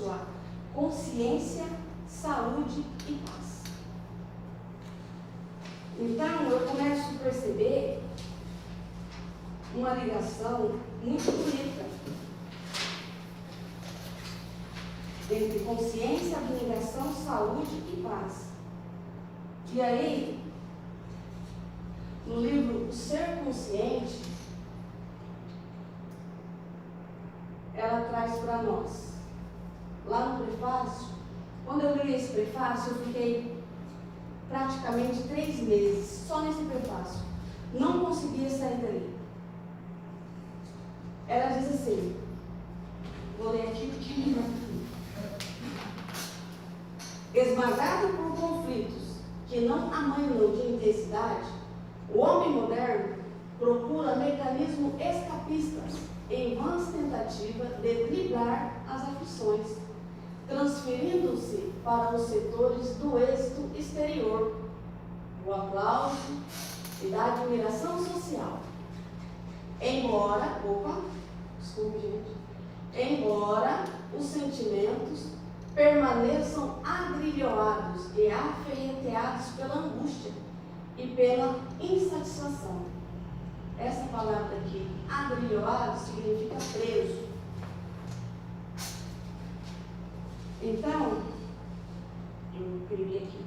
sua consciência, saúde e paz. Então, eu começo a perceber uma ligação muito bonita entre consciência, abnegação, saúde e paz. E aí, no livro O Ser Consciente, ela traz para nós, lá no prefácio, quando eu li esse prefácio, eu fiquei praticamente 3 meses só nesse prefácio. Não conseguia sair dali. Ela diz assim, vou ler aqui porque esmagado por conflitos que não amainam de intensidade, o homem moderno procura mecanismos escapistas em vãs tentativas de driblar as aflições, transferindo-se para os setores do êxito exterior, o aplauso e da admiração social. Embora os sentimentos permaneçam agrilhoados e aferreteados pela angústia e pela insatisfação. Essa palavra aqui, agrilhoado, significa preso. Então, eu imprimi aqui.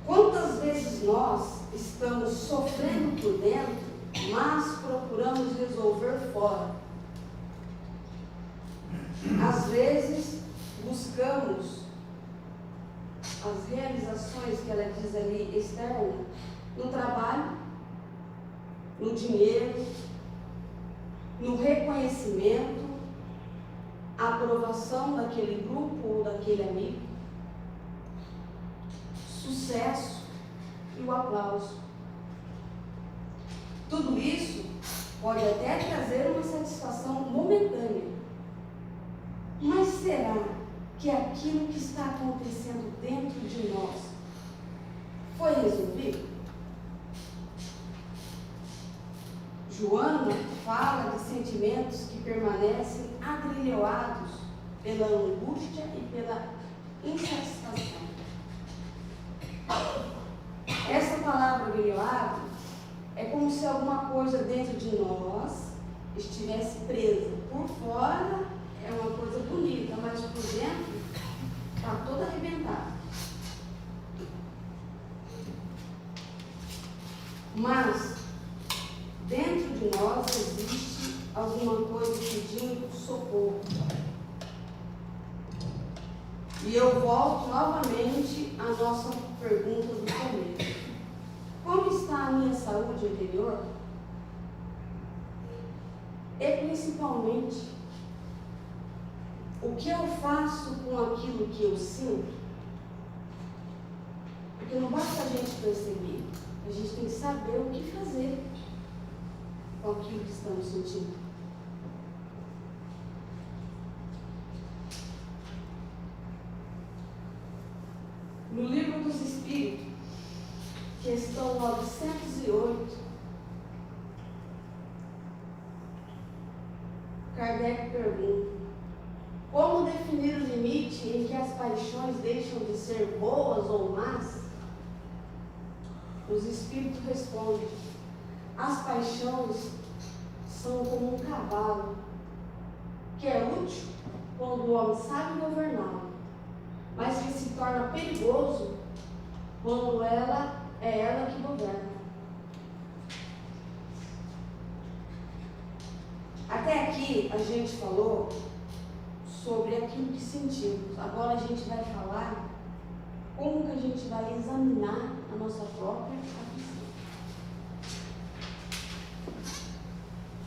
Quantas vezes nós estamos sofrendo por dentro, mas procuramos resolver fora? Às vezes, buscamos as realizações que ela diz ali externa, no trabalho, no dinheiro, no reconhecimento, a aprovação daquele grupo ou daquele amigo, sucesso e o aplauso. Tudo isso pode até trazer uma satisfação momentânea. Mas será que aquilo que está acontecendo dentro de nós foi resolvido? Joana fala de sentimentos que permanecem agrilhoados pela angústia e pela insatisfação. Essa palavra agrilhoado é como se alguma coisa dentro de nós estivesse presa. Por fora é uma coisa bonita, mas por dentro está toda arrebentada. Mas dentro de nós existe alguma coisa pedindo socorro. E eu volto novamente à nossa pergunta do começo. Como está a minha saúde interior? E principalmente, o que eu faço com aquilo que eu sinto? Porque não basta a gente perceber, a gente tem que saber o que fazer com aquilo que estamos sentindo. No Livro dos Espíritos, questão 908, Kardec pergunta: como definir o limite em que as paixões deixam de ser boas ou más? Os Espíritos respondem: as paixões são como um cavalo, que é útil quando o homem sabe governá-lo, mas que se torna perigoso quando ela que governa. Até aqui a gente falou sobre aquilo que sentimos. Agora a gente vai falar como que a gente vai examinar a nossa própria aflição.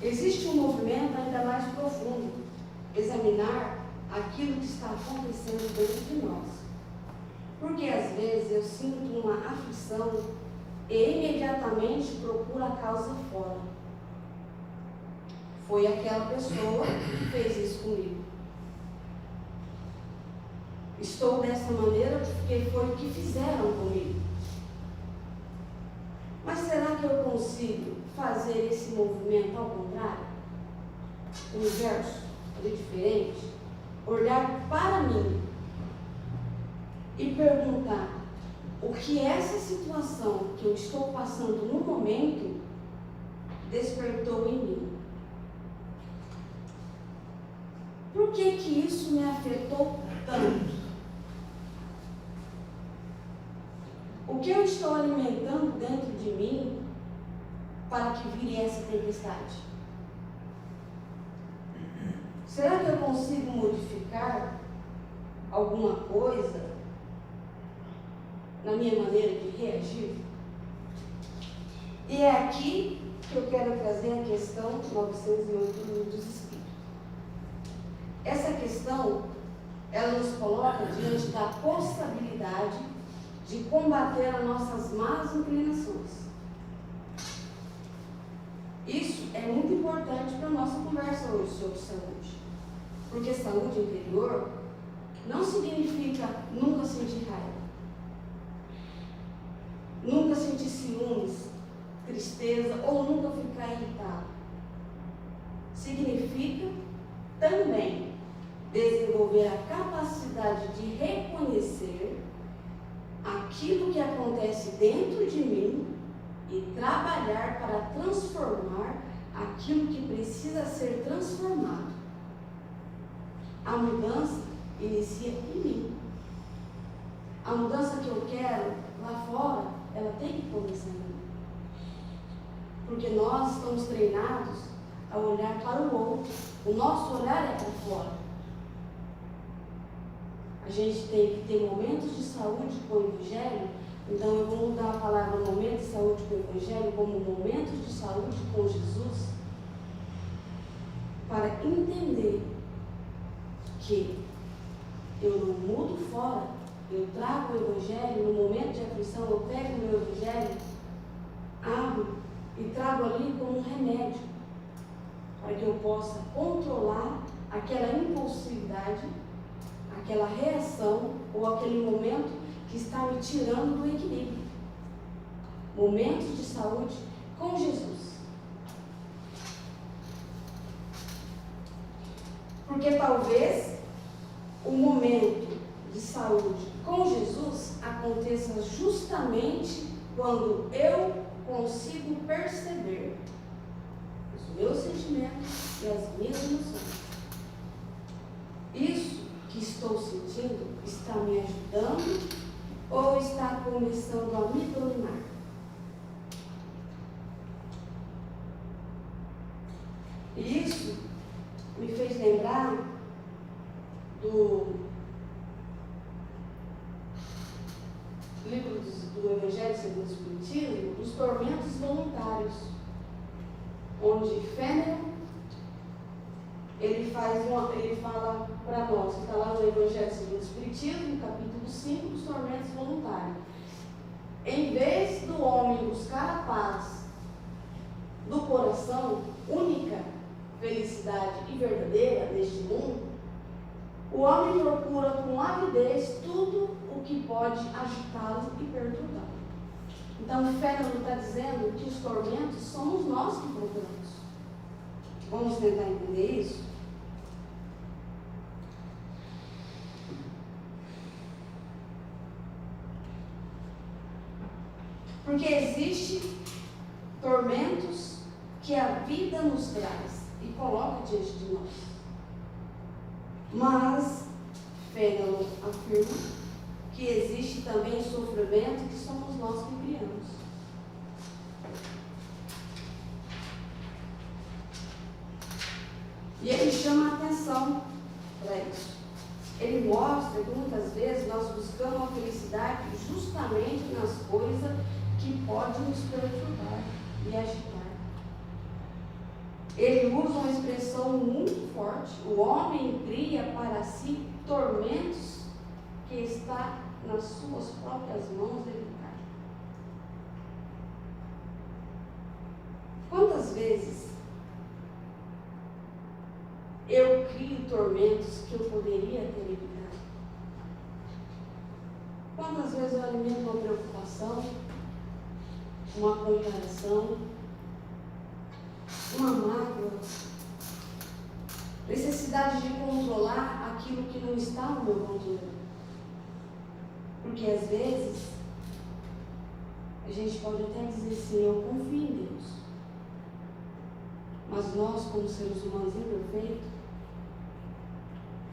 Existe um movimento ainda mais profundo, examinar aquilo que está acontecendo dentro de nós. Porque às vezes eu sinto uma aflição e imediatamente procuro a causa fora. Foi aquela pessoa que fez isso comigo. Estou dessa maneira porque foi o que fizeram comigo. Mas será que eu consigo fazer esse movimento ao contrário? O inverso? fazer diferente, olhar para mim e perguntar o que essa situação que eu estou passando no momento despertou em mim. Por que que isso me afetou tanto? O que eu estou alimentando dentro de mim para que vire essa tempestade? Será que eu consigo modificar alguma coisa na minha maneira de reagir? E é aqui que eu quero trazer a questão 908 dos Espíritos. Essa questão, ela nos coloca diante da possibilidade de combater as nossas más inclinações. Isso é muito importante para a nossa conversa hoje sobre saúde. Porque saúde interior não significa nunca sentir raiva, nunca sentir ciúmes, tristeza ou nunca ficar irritado. Significa também desenvolver a capacidade de reconhecer aquilo que acontece dentro de mim e trabalhar para transformar aquilo que precisa ser transformado. A mudança inicia em mim. A mudança que eu quero lá fora, ela tem que começar em mim. Porque nós estamos treinados a olhar para o outro. O nosso olhar é para fora. A gente tem que ter momentos de saúde com o Evangelho. Então eu vou mudar a palavra momento de saúde com o Evangelho como momentos de saúde com Jesus, para entender que eu não mudo fora, eu trago o Evangelho no momento de aflição, eu pego o meu Evangelho, abro e trago ali como um remédio, para que eu possa controlar aquela impulsividade, aquela reação ou aquele momento que está me tirando do equilíbrio. Momentos de saúde com Jesus. Porque talvez o momento de saúde com Jesus aconteça justamente quando eu consigo perceber os meus sentimentos e as minhas emoções. Isso que estou sentindo está me ajudando ou está começando a me dominar? E isso me fez lembrar do livro do Evangelho segundo o Espiritismo, dos tormentos voluntários, onde Fênelon ele fala para nós, que está lá no Evangelho segundo o Espiritismo, capítulo 5, dos tormentos voluntários. Em vez do homem buscar a paz do coração, única felicidade e verdadeira neste mundo, o homem procura com avidez tudo o que pode agitá-lo e perturbá-lo. Então, Fênelon está dizendo que os tormentos somos nós que procuramos. Vamos tentar entender isso? Porque existem tormentos que a vida nos traz e coloca diante de nós. Mas Fênelon afirma que existe também sofrimento que somos nós que criamos. E ele chama a atenção para isso. Ele mostra que muitas vezes nós buscamos a felicidade justamente nas coisas que podem nos perturbar e agitar. Ele usa uma expressão muito forte: o homem cria para si tormentos que está nas suas próprias mãos de evitar. Quantas vezes eu crio tormentos que eu poderia ter evitado? Quantas vezes eu alimento uma preocupação, uma comparação, uma mágoa, necessidade de controlar aquilo que não está no meu controle. Porque às vezes a gente pode até dizer assim, eu confio em Deus. Mas nós, como seres humanos imperfeitos,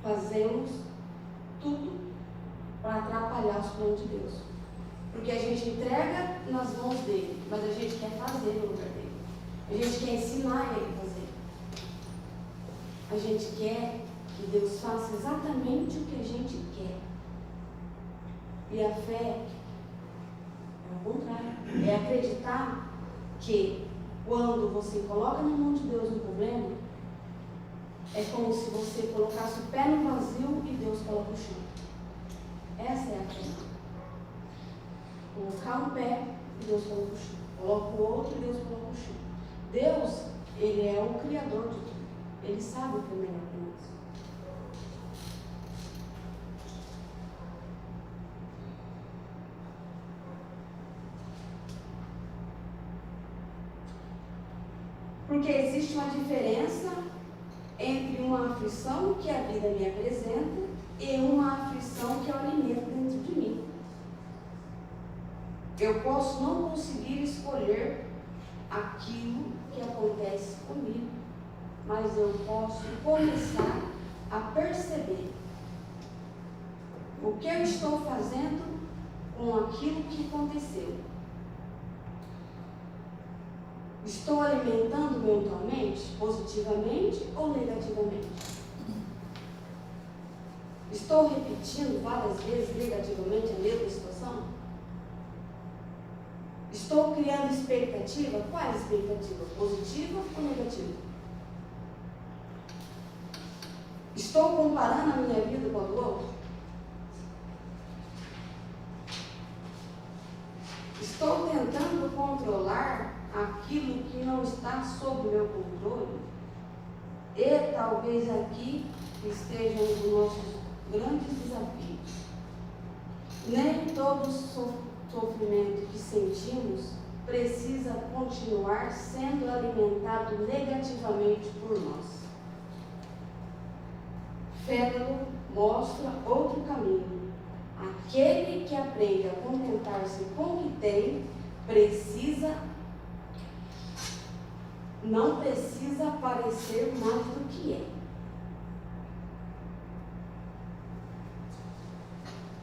fazemos tudo para atrapalhar os planos de Deus. Porque a gente entrega nas mãos dele, mas a gente quer fazer no lugar dele. A gente quer ensinar ele a fazer. A gente quer que Deus faça exatamente o que a gente quer. E a fé é o contrário. É acreditar que quando você coloca na mão de Deus um problema, é como se você colocasse o pé no vazio e Deus coloca o chão. Essa é a fé. Colocar um pé e Deus coloca o chão. Coloca o outro e Deus coloca o chão. Deus, ele é o Criador de tudo. Ele sabe o que é melhor para nós. Porque existe uma diferença entre uma aflição que a vida me apresenta e uma aflição que eu alimento dentro de mim. Eu posso não conseguir escolher aquilo que acontece comigo, mas eu posso começar a perceber o que eu estou fazendo com aquilo que aconteceu. Estou alimentando mentalmente, positivamente ou negativamente? Estou repetindo várias vezes negativamente a mesma situação? Estou criando expectativa? Qual expectativa? Positiva ou negativa? Estou comparando a minha vida com a do outro? Estou tentando controlar aquilo que não está sob meu controle? E talvez aqui estejam os nossos grandes desafios. Nem todo sofrimento que sentimos precisa continuar sendo alimentado negativamente por nós. Fedro mostra outro caminho. Aquele que aprende a contentar-se com o que tem, não precisa parecer mais do que é.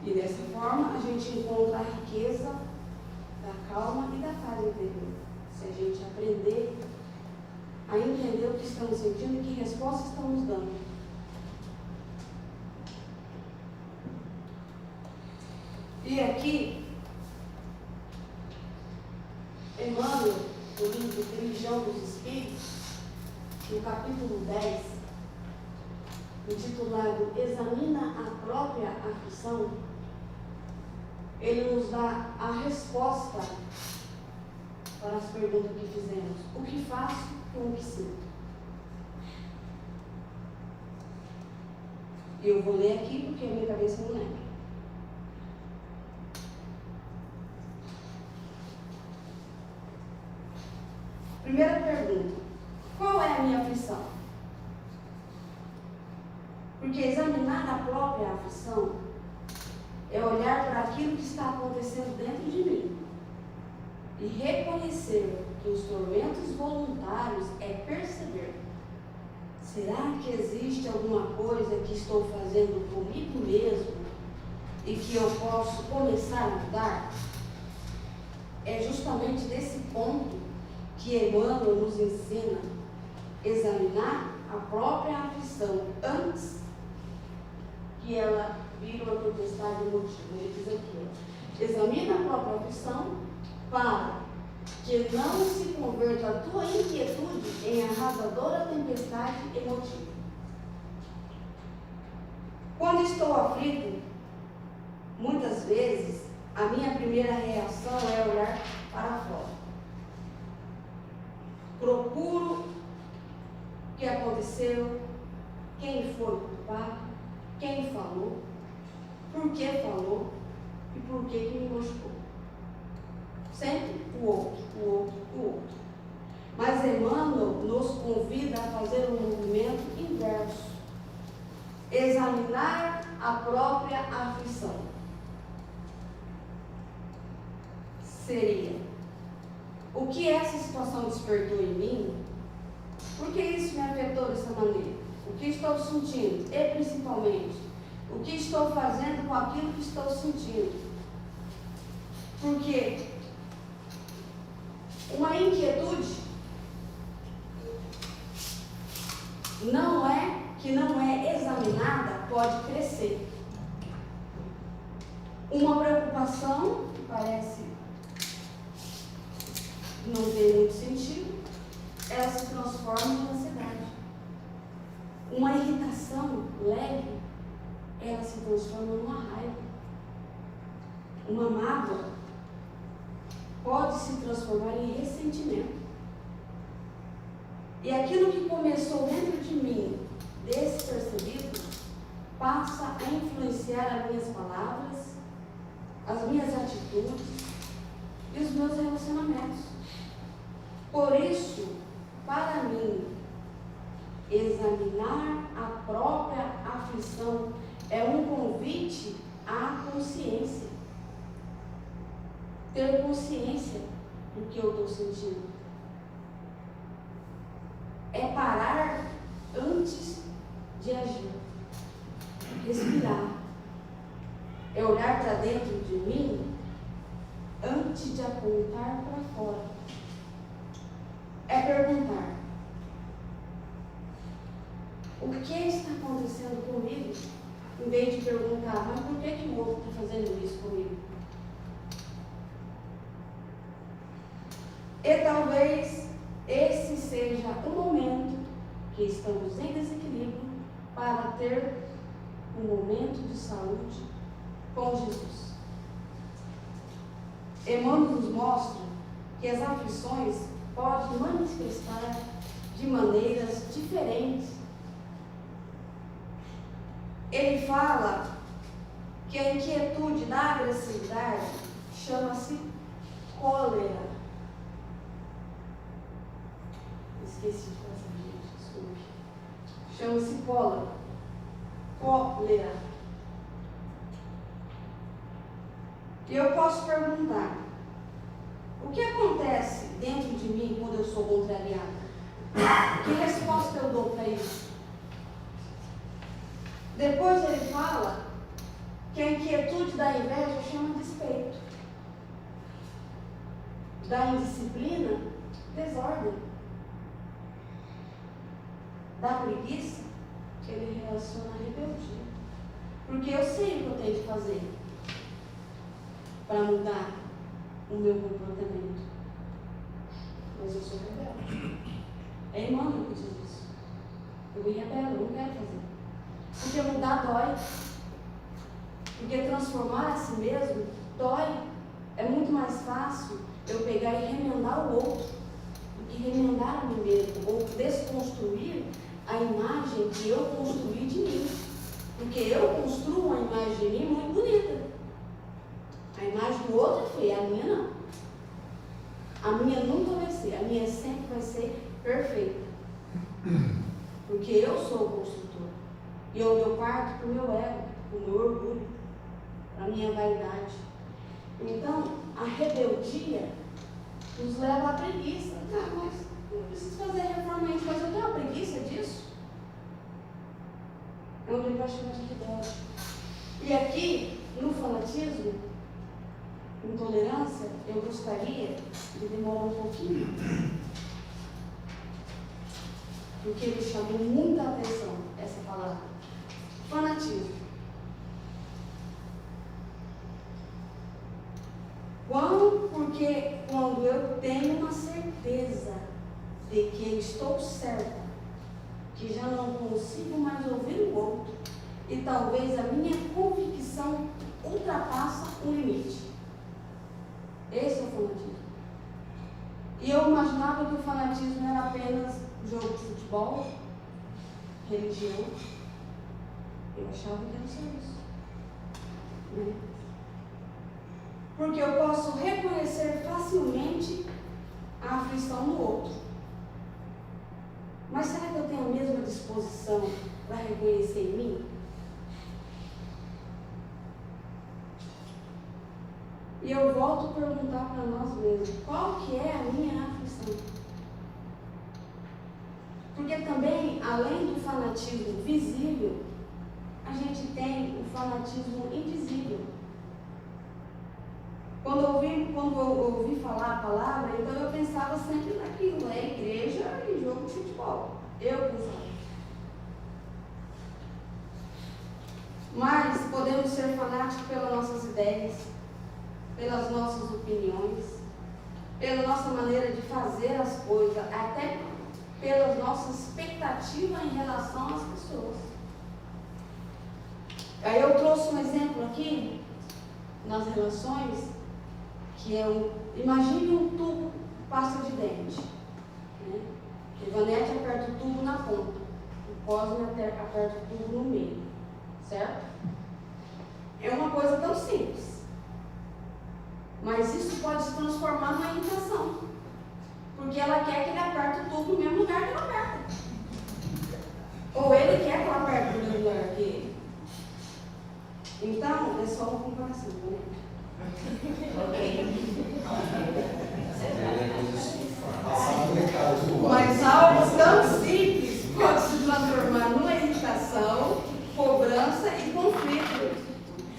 E dessa forma a gente encontra a riqueza da calma e da paz interior. Se a gente aprender a entender o que estamos sentindo e que resposta estamos dando. E aqui, Emmanuel, no livro Religião dos Espíritos, no capítulo 10, intitulado Examina a própria aflição, ele nos dá a resposta para as perguntas que fizemos. O que faço com o que sinto? Eu vou ler aqui porque a minha cabeça não lembra. Primeira pergunta: qual é a minha aflição? Porque examinar a própria aflição é olhar para aquilo que está acontecendo dentro de mim e reconhecer que os tormentos voluntários é perceber: será que existe alguma coisa que estou fazendo comigo mesmo e que eu posso começar a mudar? É justamente desse ponto que Emmanuel nos ensina a examinar a própria aflição antes que ela vire uma tempestade emotiva. Ele diz aqui, examina a própria aflição para que não se converta a tua inquietude em arrasadora tempestade emotiva. Quando estou aflito, muitas vezes a minha primeira reação é olhar para fora. Procuro o que aconteceu, quem foi o culpado, quem falou, por que falou e por que me machucou. Sempre o outro, o outro, o outro. Mas Emmanuel nos convida a fazer um movimento inverso. examinar a própria aflição. Seria: o que essa situação despertou em mim? Por que isso me afetou dessa maneira? O que estou sentindo? E principalmente, o que estou fazendo com aquilo que estou sentindo? Porque uma inquietude não é examinada, pode crescer. Uma preocupação que parece não ter muito sentido, ela se transforma em ansiedade. Uma irritação leve, ela se transforma numa raiva. Uma mágoa pode se transformar em ressentimento. E aquilo que começou dentro de mim, despercebido, passa a influenciar as minhas palavras, as minhas atitudes e os meus relacionamentos. Por isso, para mim, examinar a própria aflição é um convite à consciência. Ter consciência do que eu estou sentindo. É parar antes de agir. Respirar. É olhar para dentro de mim antes de apontar para fora. É perguntar: o que está acontecendo comigo? Em vez de perguntar: mas por que o outro está fazendo isso comigo? E talvez esse seja o momento que estamos em desequilíbrio para ter um momento de saúde com Jesus. Emmanuel nos mostra que as aflições podem manifestar de maneiras diferentes. Ele fala que a inquietude da agressividade chama-se cólera. Esqueci de fazer, gente, desculpe. Chama-se cólera. E eu posso perguntar: o que acontece dentro de mim quando eu sou contrariada? Que resposta eu dou para isso? Depois ele fala que a inquietude da inveja chama despeito. Da indisciplina, desordem. Da preguiça, ele relaciona a rebeldia. Porque eu sei o que eu tenho que fazer para mudar o meu comportamento. Mas eu sou rebelde. É Emmanuel que diz isso. Eu me rebelo, eu não quero fazer. Porque mudar dói. Porque transformar a si mesmo dói. É muito mais fácil eu pegar e remendar o outro do que remendar a mim mesmo, ou desconstruir a imagem que eu construí de mim. Porque eu construo uma imagem de mim muito bonita. A imagem do outro é feia, a minha não. A minha nunca vai ser, a minha sempre vai ser perfeita. Porque eu sou o construtor. E eu parto para o meu ego, para o meu orgulho, para a minha vaidade. Então, a rebeldia nos leva à preguiça. Ah, mas eu não preciso fazer reforma ainda, mas eu tenho uma preguiça disso. É onde ele vai chamar de rebelde. E aqui, no fanatismo, intolerância, eu gostaria de demorar um pouquinho. Porque ele chamou muita atenção, essa palavra. Fanatismo. Porque quando eu tenho uma certeza de que eu estou certa, que já não consigo mais ouvir o outro, e talvez a minha convicção ultrapassa o limite. Esse é o fanatismo. E eu imaginava que o fanatismo era apenas jogo de futebol, religião. Eu achava que era só isso. Né? Porque eu posso reconhecer facilmente a aflição no outro. Mas será que eu tenho a mesma disposição para reconhecer em mim? E eu volto a perguntar para nós mesmos, qual que é a minha aflição? Porque também, além do fanatismo visível, a gente tem o fanatismo invisível. Quando eu ouvi falar a palavra, então eu pensava sempre naquilo, igreja e jogo de futebol. Eu pensava. Mas podemos ser fanáticos pelas nossas ideias, pelas nossas opiniões, pela nossa maneira de fazer as coisas, até pelas nossas expectativas em relação às pessoas. Aí eu trouxe um exemplo aqui, nas relações, que é imagine um tubo pasta de dente. Né? Ivanete aperta o tubo na ponta, o Cosme aperta o tubo no meio, certo? É uma coisa tão simples, mas isso pode se transformar numa irritação, porque ela quer que ele aperte o tubo no mesmo lugar que ela aperta, ou ele quer que ela aperte no mesmo lugar que ele. Então, é só uma comparação, né? Mas algo tão simples pode se transformar numa irritação, cobrança e conflito.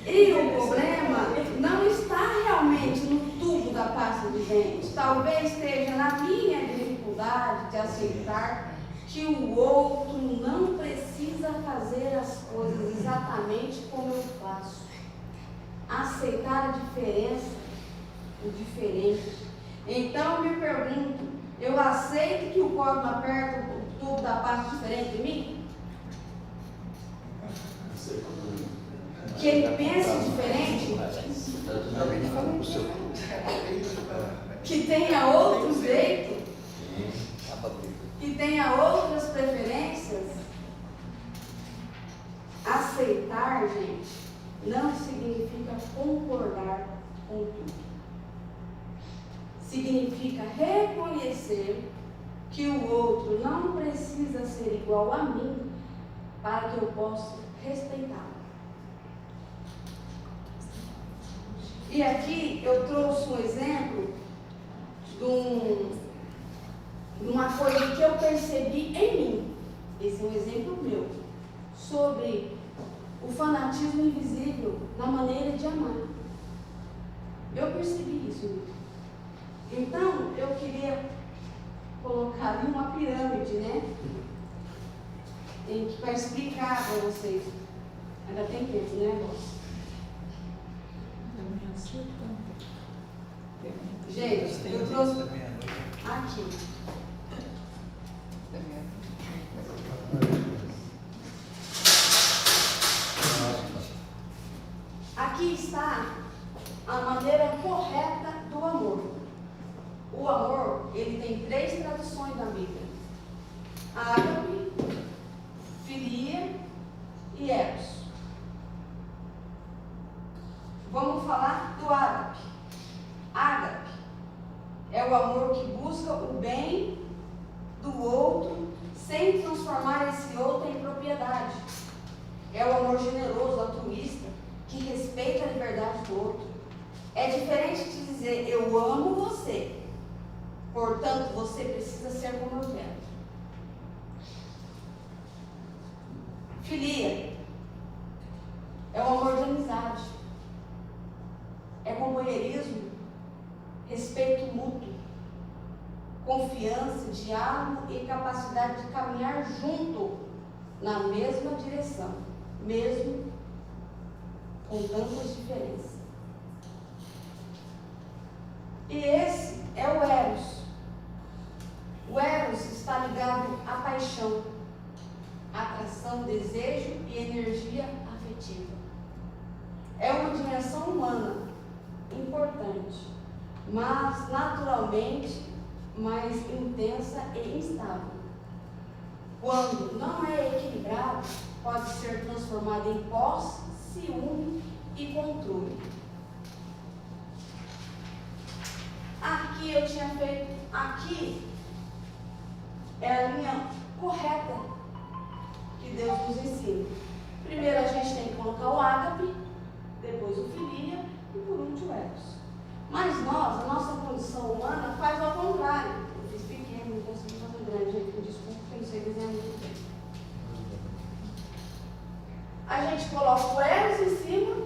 E o problema não está realmente no tubo da pasta de dente. Talvez esteja na minha dificuldade de aceitar que o outro não precisa fazer as coisas exatamente como eu faço. Aceitar a diferença, o diferente. Então eu me pergunto, eu aceito que o Cosmo aperta o tubo da pasta diferente de mim? Que ele pense diferente? Que tenha outro jeito? Que tenha outras preferências? Aceitar, gente, não significa concordar com tudo. Significa reconhecer que o outro não precisa ser igual a mim para que eu possa respeitá-lo. E aqui eu trouxe um exemplo de uma coisa que eu percebi em mim. Esse é um exemplo meu, sobre o fanatismo invisível na maneira de amar. Eu percebi isso. Então, eu queria colocar ali uma pirâmide, né? Para explicar para vocês. Ainda tem tempo, né, moça? Gente, eu trouxe aqui. Aqui está a maneira correta do amor. O amor, ele tem 3 traduções na Bíblia: ágape, filia e eros. Vamos falar do ágape. Ágape é o amor que busca o bem do outro sem transformar esse outro em propriedade. É o amor generoso, altruísta, que respeita a liberdade do outro. É diferente de dizer, eu amo você, portanto você precisa ser como eu quero. Filia é o amor de amizade. É companheirismo, respeito mútuo, confiança, diálogo e capacidade de caminhar junto na mesma direção, mesmo com tantas diferenças. E esse é o Eros. O Eros está ligado à paixão, atração, desejo e energia afetiva. É uma dimensão humana importante, mas naturalmente mais intensa e instável. Quando não é equilibrado, pode ser transformado em posse, ciúme e controle. Aqui eu tinha feito, aqui é a linha correta que Deus nos ensina. Primeiro a gente tem que colocar o ágape, depois o filia e por último o eros. Mas nós, a nossa condição humana, faz ao contrário. Eu fiz pequeno, não consegui fazer grande, gente, me desculpe, porque eu não sei desenhar muito bem. A gente coloca o eros em cima,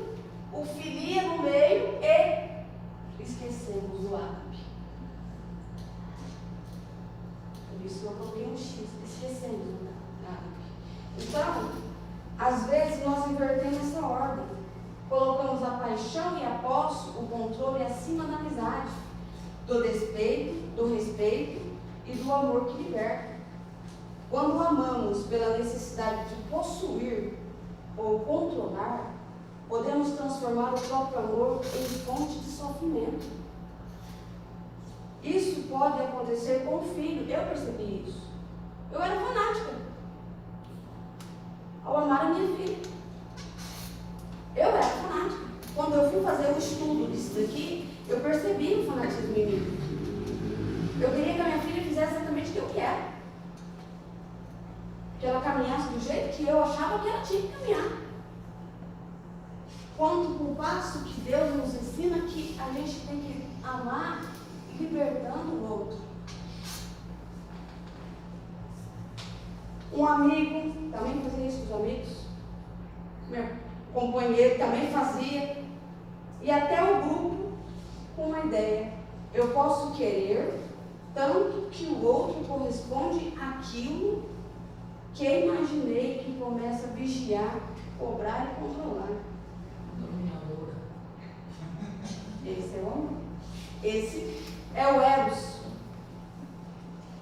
o filia no meio e esquecemos o ágape. Por isso eu coloquei um X, esquecemos o ágape. Então, às vezes nós invertemos essa ordem. Colocamos a paixão e a posse, o controle acima da amizade, do respeito e do amor que liberta. Quando amamos pela necessidade de possuir ou controlar, podemos transformar o próprio amor em fonte de sofrimento. Isso pode acontecer com o filho. Eu percebi isso. Eu era fanática ao amar a minha filha. Eu era fanática. Quando eu fui fazer o estudo disso daqui, eu percebi o fanatismo em mim. Eu queria que a minha filha fizesse exatamente o que eu quero. Que ela caminhasse do jeito que eu achava que ela tinha que caminhar. Quanto com o passo que Deus nos ensina que a gente tem que amar libertando o outro. Um amigo também fazia isso com os amigos. Meu companheiro também fazia. E até o grupo com uma ideia. Eu posso querer tanto que o outro corresponde àquilo que imaginei, que começa a vigiar, cobrar e controlar. Dominadora. Esse é o amor. Esse é o eros.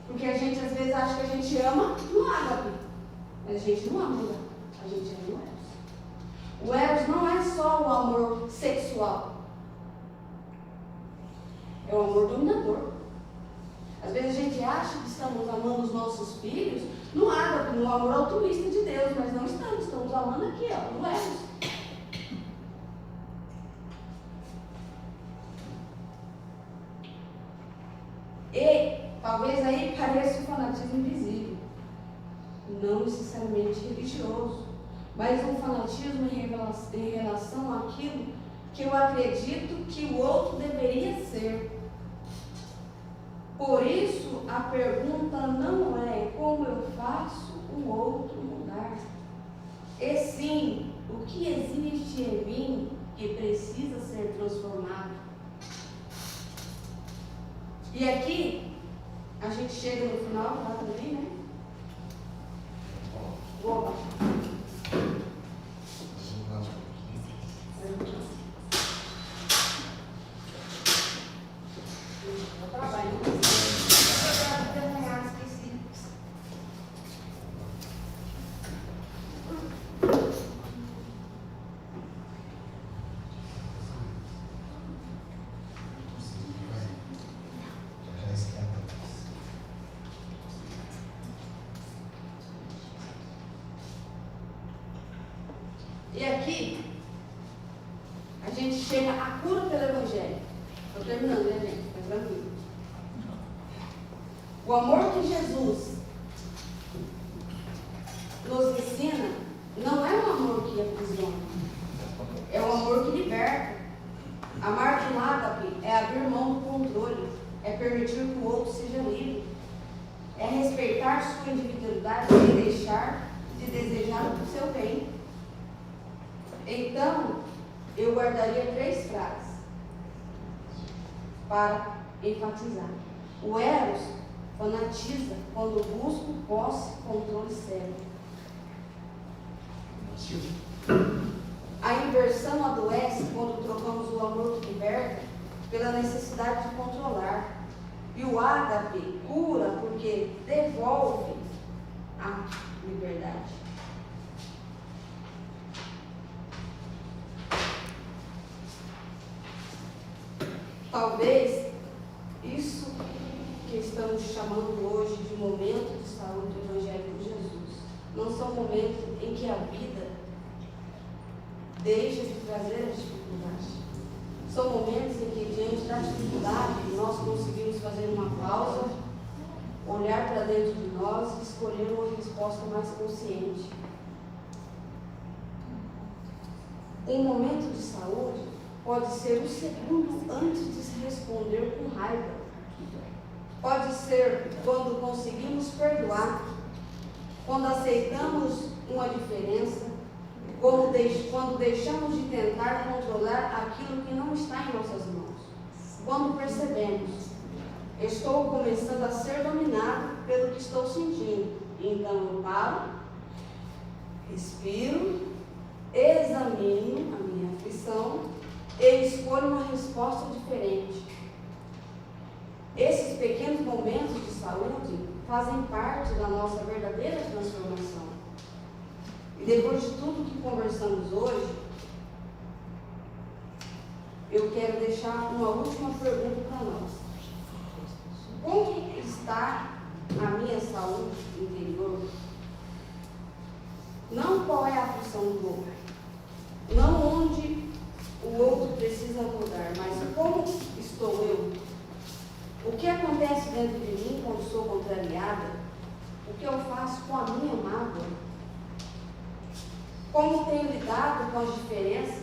Porque a gente às vezes acha que a gente ama no ágape, mas a gente não ama, a gente ama no eros. O eros não é só o amor sexual, é o amor dominador. Às vezes a gente acha que estamos amando os nossos filhos no ágape, no amor altruísta de Deus, mas não estamos amando aqui, ó, no eros. E talvez aí pareça um fanatismo invisível, não necessariamente religioso, mas um fanatismo em relação àquilo que eu acredito que o outro deveria ser. Por isso, a pergunta não é como eu faço o outro mudar, e sim o que existe em mim que precisa ser transformado. E aqui, a gente chega no final, lá também, né? Vou abaixar. Vou trabalhar. E aqui, a gente chega à cura pelo Evangelho. Estou terminando, né, gente? Mas tranquilo. O amor que Jesus nos ensina não é um amor que aprisiona, é um amor que liberta. Amar com ágape é abrir mão do controle, é permitir que o outro seja livre, é respeitar sua individualidade e deixar de desejar o seu bem. Então, eu guardaria 3 frases para enfatizar. O eros fanatiza quando busco posse, controle cego. A inversão adoece quando trocamos o amor que liberta pela necessidade de controlar. E o ágape cura porque devolve a liberdade. Talvez isso que estamos chamando hoje de momento de saúde do Evangelho de Jesus não são momentos em que a vida deixa de trazer a dificuldade. São momentos em que, diante da dificuldade, nós conseguimos fazer uma pausa, olhar para dentro de nós e escolher uma resposta mais consciente. Um momento de saúde pode ser um segundo antes de se responder com raiva. Pode ser quando conseguimos perdoar, quando aceitamos uma diferença, quando deixamos de tentar controlar aquilo que não está em nossas mãos. Quando percebemos, estou começando a ser dominado pelo que estou sentindo. Então eu paro, respiro, examino a minha aflição e escolho uma resposta diferente. Esses pequenos momentos de saúde fazem parte da nossa verdadeira transformação. E depois de tudo que conversamos hoje, eu quero deixar uma última pergunta para nós. Como está a minha saúde interior? Não qual é a aflição do outro, não onde o outro precisa mudar, mas como estou eu? O que acontece dentro de mim quando sou contrariada? O que eu faço com a minha mágoa? Como tenho lidado com as diferenças?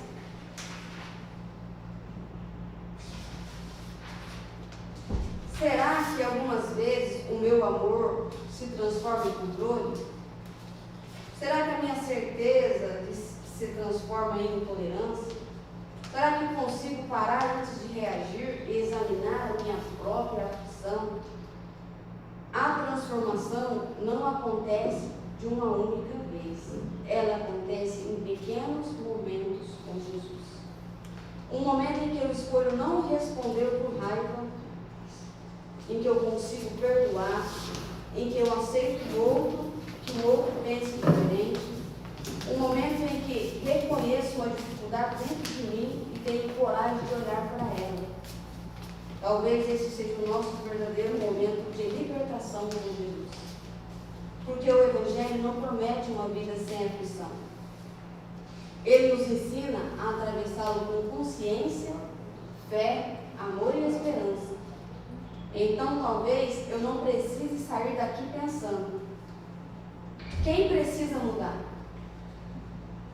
Será que algumas vezes o meu amor se transforma em controle? Será que a minha certeza se transforma em intolerância? Será que consigo parar antes de reagir e examinar a minha própria aflição? A transformação não acontece de uma única vez. Ela acontece em pequenos momentos com Jesus. Um momento em que eu escolho não responder com raiva, em que eu consigo perdoar, em que eu aceito o outro, que o outro pense diferente. Um momento em que reconheço uma dificuldade dentro de mim e tenho coragem de olhar para ela. Talvez esse seja o nosso verdadeiro momento de libertação com Jesus. Porque o Evangelho não promete uma vida sem aflição. Ele nos ensina a atravessá-lo com consciência, fé, amor e esperança. Então talvez eu não precise sair daqui pensando: quem precisa mudar?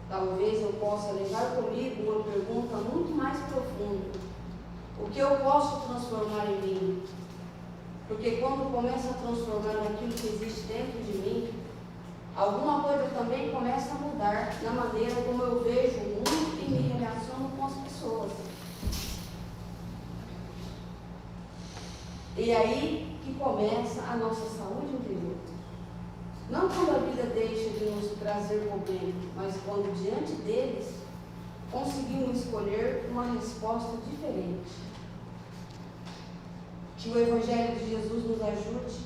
Talvez eu possa levar comigo uma pergunta muito mais profunda: o que eu posso transformar em mim? Porque quando começo a transformar aquilo que existe dentro de mim, alguma coisa também começa a mudar na maneira como eu vejo o mundo e me relaciono com as pessoas. E aí que começa a nossa saúde interior. Não quando a vida deixa de nos trazer problema, mas quando diante deles conseguimos escolher uma resposta diferente. Que o Evangelho de Jesus nos ajude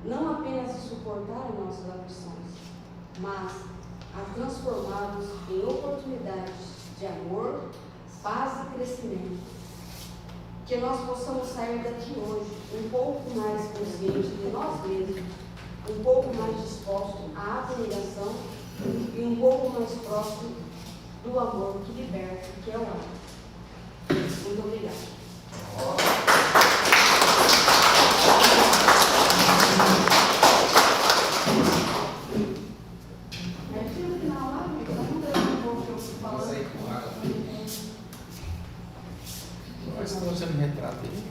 não apenas a suportar as nossas aflições, mas a transformá-los em oportunidades de amor, paz e crescimento. Que nós possamos sair daqui hoje um pouco mais conscientes de nós mesmos, um pouco mais dispostos à abnegação e um pouco mais próximo do amor que liberta, que é o amor. Muito obrigada. Nós estamos fazendo retrato aí.